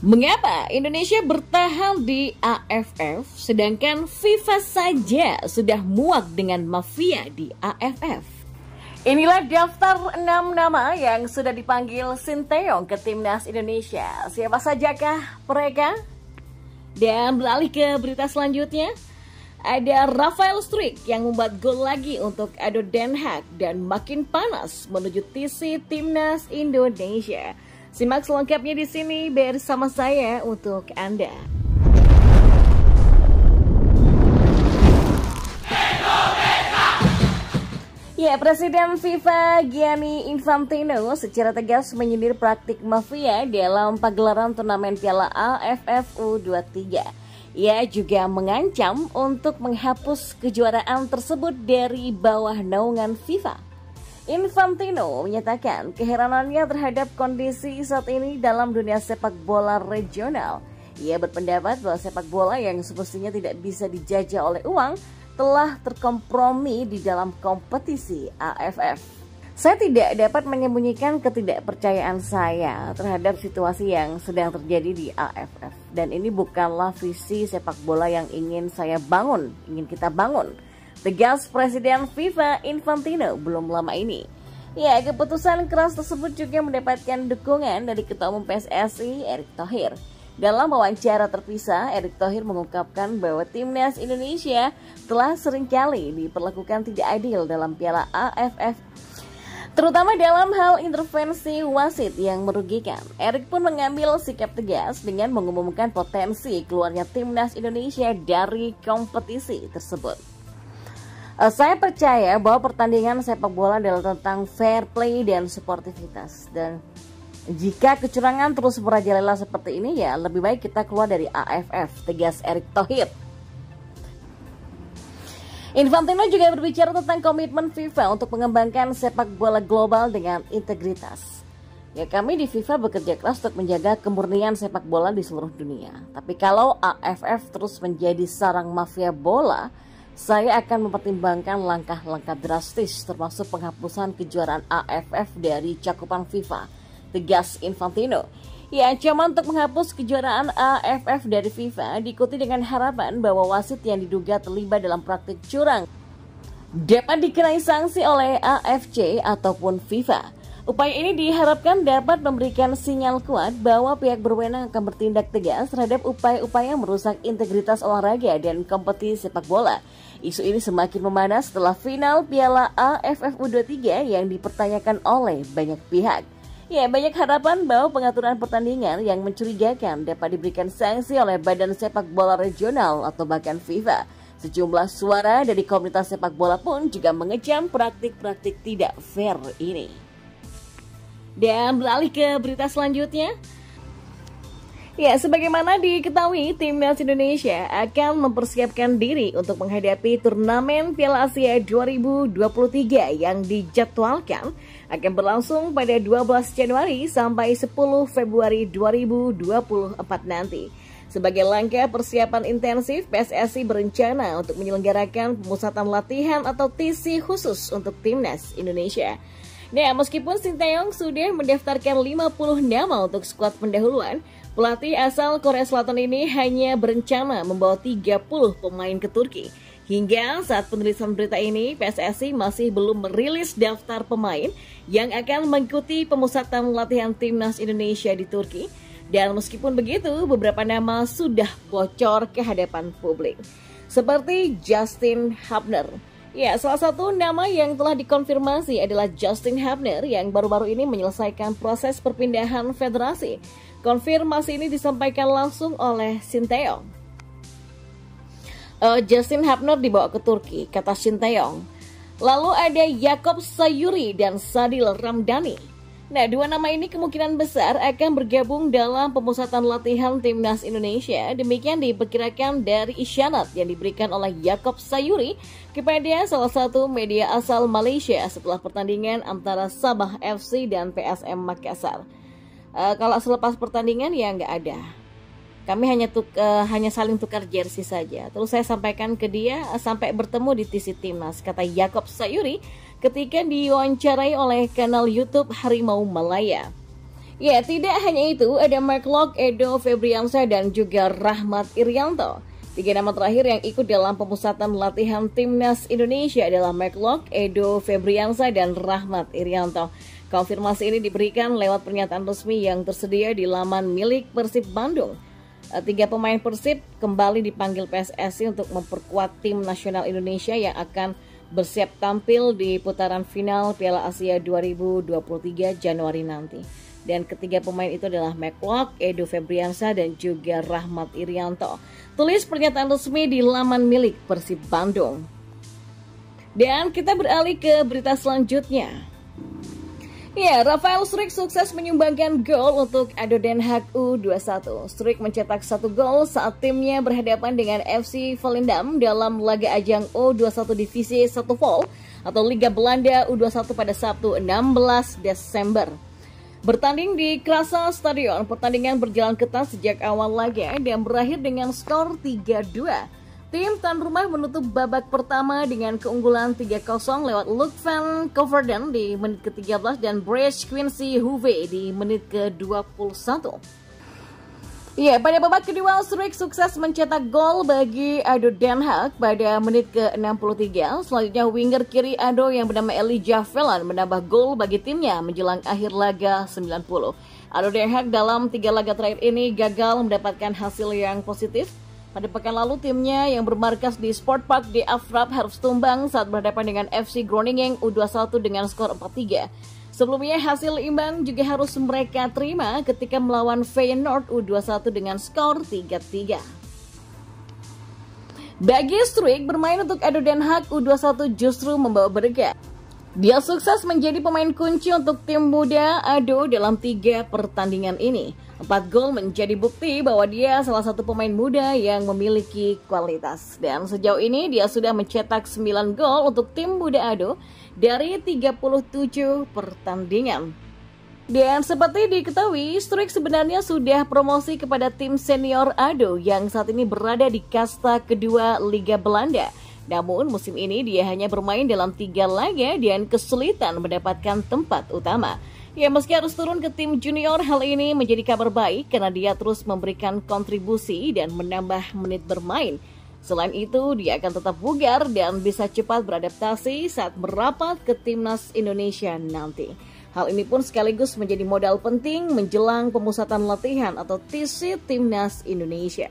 Mengapa Indonesia bertahan di AFF sedangkan FIFA saja sudah muak dengan mafia di AFF? Inilah daftar 6 nama yang sudah dipanggil Sinteyong ke timnas Indonesia. Siapa sajakah mereka? Dan beralih ke berita selanjutnya, ada Rafael Struijk yang membuat gol lagi untuk ADO Den Haag dan makin panas menuju TC Timnas Indonesia. Simak selengkapnya di sini bersama saya untuk Anda. Ya, Presiden FIFA Gianni Infantino secara tegas menyindir praktik mafia dalam pagelaran turnamen Piala AFF U23. Ia juga mengancam untuk menghapus kejuaraan tersebut dari bawah naungan FIFA. Infantino menyatakan keheranannya terhadap kondisi saat ini dalam dunia sepak bola regional. Ia berpendapat bahwa sepak bola yang semestinya tidak bisa dijajah oleh uang telah terkompromi di dalam kompetisi AFF. Saya tidak dapat menyembunyikan ketidakpercayaan saya terhadap situasi yang sedang terjadi di AFF. Dan ini bukanlah visi sepak bola yang ingin kita bangun. Tegas Presiden FIFA Infantino belum lama ini. Ya, keputusan keras tersebut juga mendapatkan dukungan dari Ketua Umum PSSI Erick Thohir. Dalam wawancara terpisah, Erick Thohir mengungkapkan bahwa timnas Indonesia telah seringkali diperlakukan tidak adil dalam Piala AFF, terutama dalam hal intervensi wasit yang merugikan. Erick pun mengambil sikap tegas dengan mengumumkan potensi keluarnya timnas Indonesia dari kompetisi tersebut. Saya percaya bahwa pertandingan sepak bola adalah tentang fair play dan sportivitas. Dan jika kecurangan terus merajalela seperti ini, ya lebih baik kita keluar dari AFF, tegas Erick Thohir. Infantino juga berbicara tentang komitmen FIFA untuk mengembangkan sepak bola global dengan integritas. Ya, kami di FIFA bekerja keras untuk menjaga kemurnian sepak bola di seluruh dunia. Tapi kalau AFF terus menjadi sarang mafia bola, saya akan mempertimbangkan langkah-langkah drastis termasuk penghapusan kejuaraan AFF dari cakupan FIFA, tegas Infantino. Ya, ancaman untuk menghapus kejuaraan AFF dari FIFA diikuti dengan harapan bahwa wasit yang diduga terlibat dalam praktik curang dapat dikenai sanksi oleh AFC ataupun FIFA. Upaya ini diharapkan dapat memberikan sinyal kuat bahwa pihak berwenang akan bertindak tegas terhadap upaya-upaya merusak integritas olahraga dan kompetisi sepak bola. Isu ini semakin memanas setelah final Piala AFF U23 yang dipertanyakan oleh banyak pihak. Ya, banyak harapan bahwa pengaturan pertandingan yang mencurigakan dapat diberikan sanksi oleh Badan Sepak Bola Regional atau bahkan FIFA. Sejumlah suara dari komunitas sepak bola pun juga mengecam praktik-praktik tidak fair ini. Dan beralih ke berita selanjutnya. Ya, sebagaimana diketahui, timnas Indonesia akan mempersiapkan diri untuk menghadapi turnamen Piala Asia 2023 yang dijadwalkan akan berlangsung pada 12 Januari sampai 10 Februari 2024 nanti. Sebagai langkah persiapan intensif, PSSI berencana untuk menyelenggarakan pemusatan latihan atau TC khusus untuk timnas Indonesia. Nah, meskipun Sinteyong sudah mendaftarkan 50 nama untuk skuad pendahuluan, pelatih asal Korea Selatan ini hanya berencana membawa 30 pemain ke Turki. Hingga saat penulisan berita ini, PSSI masih belum merilis daftar pemain yang akan mengikuti pemusatan latihan timnas Indonesia di Turki. Dan meskipun begitu, beberapa nama sudah bocor ke hadapan publik, seperti Justin Hubner. Ya, salah satu nama yang telah dikonfirmasi adalah Justin Hubner yang baru-baru ini menyelesaikan proses perpindahan federasi. Konfirmasi ini disampaikan langsung oleh Sinteyong. Justin Hubner dibawa ke Turki, kata Sinteyong. Lalu ada Yakob Sayuri dan Sadil Ramdhani. Nah, dua nama ini kemungkinan besar akan bergabung dalam pemusatan latihan timnas Indonesia. Demikian diperkirakan dari isyarat yang diberikan oleh Yakob Sayuri kepada salah satu media asal Malaysia setelah pertandingan antara Sabah FC dan PSM Makassar. Kalau selepas pertandingan ya nggak ada. Kami hanya saling tukar jersey saja. Terus saya sampaikan ke dia sampai bertemu di TC Timnas, kata Yakob Sayuri ketika diwawancarai oleh kanal YouTube Harimau Malaya. Ya, tidak hanya itu, ada McLock, Edo Febriansyah, dan juga Rahmat Irianto. 3 nama terakhir yang ikut dalam pemusatan latihan timnas Indonesia adalah McLock, Edo Febriansyah, dan Rahmat Irianto. Konfirmasi ini diberikan lewat pernyataan resmi yang tersedia di laman milik Persib Bandung. 3 pemain Persib kembali dipanggil PSSI untuk memperkuat tim nasional Indonesia yang akan bersiap tampil di putaran final Piala Asia 2023 Januari nanti. Dan ketiga pemain itu adalah McLock, Edo Febriansyah, dan juga Rahmat Irianto. Tulis pernyataan resmi di laman milik Persib Bandung. Dan kita beralih ke berita selanjutnya. Ya, Rafael Struijk sukses menyumbangkan gol untuk Ado Den Haag U21. Struijk mencetak 1 gol saat timnya berhadapan dengan FC Volendam dalam laga ajang U21 Divisi 1 Vol atau Liga Belanda U21 pada Sabtu 16 Desember. Bertanding di Krasa Stadion, pertandingan berjalan ketat sejak awal laga dan berakhir dengan skor 3-2. Tim tuan rumah menutup babak pertama dengan keunggulan 3-0 lewat Luc van Coverden di menit ke-13 dan Brace Quincy Huve di menit ke-21. Ya, pada babak kedua, Struijk sukses mencetak gol bagi Ado Den Haag pada menit ke-63. Selanjutnya, winger kiri Ado yang bernama Elijah Velan menambah gol bagi timnya menjelang akhir laga 90. Ado Den Haag dalam 3 laga terakhir ini gagal mendapatkan hasil yang positif. Pada pekan lalu, timnya yang bermarkas di Sport Park di Afrap harus tumbang saat berhadapan dengan FC Groningen U21 dengan skor 4-3. Sebelumnya, hasil imbang juga harus mereka terima ketika melawan Feyenoord U21 dengan skor 3-3. Bagi Struijk, bermain untuk Ado Den Haag U21 justru membawa berkah. Dia sukses menjadi pemain kunci untuk tim muda Ado dalam 3 pertandingan ini. 4 gol menjadi bukti bahwa dia salah satu pemain muda yang memiliki kualitas. Dan sejauh ini dia sudah mencetak 9 gol untuk tim muda Ado dari 37 pertandingan. Dan seperti diketahui, Struijk sebenarnya sudah promosi kepada tim senior Ado yang saat ini berada di kasta kedua Liga Belanda. Namun musim ini dia hanya bermain dalam 3 laga dan kesulitan mendapatkan tempat utama. Ya, meski harus turun ke tim junior, hal ini menjadi kabar baik karena dia terus memberikan kontribusi dan menambah menit bermain. Selain itu, dia akan tetap bugar dan bisa cepat beradaptasi saat merapat ke timnas Indonesia nanti. Hal ini pun sekaligus menjadi modal penting menjelang pemusatan latihan atau TC Timnas Indonesia.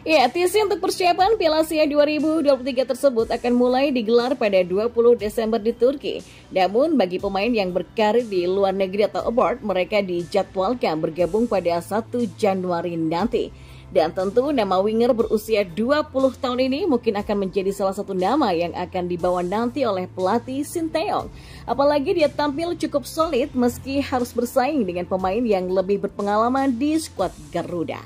Ya, TC untuk persiapan Piala Asia 2023 tersebut akan mulai digelar pada 20 Desember di Turki. Namun, bagi pemain yang berkarir di luar negeri atau abroad, mereka dijadwalkan bergabung pada 1 Januari nanti. Dan tentu nama winger berusia 20 tahun ini mungkin akan menjadi salah satu nama yang akan dibawa nanti oleh pelatih Sinteyong. Apalagi dia tampil cukup solid meski harus bersaing dengan pemain yang lebih berpengalaman di skuad Garuda.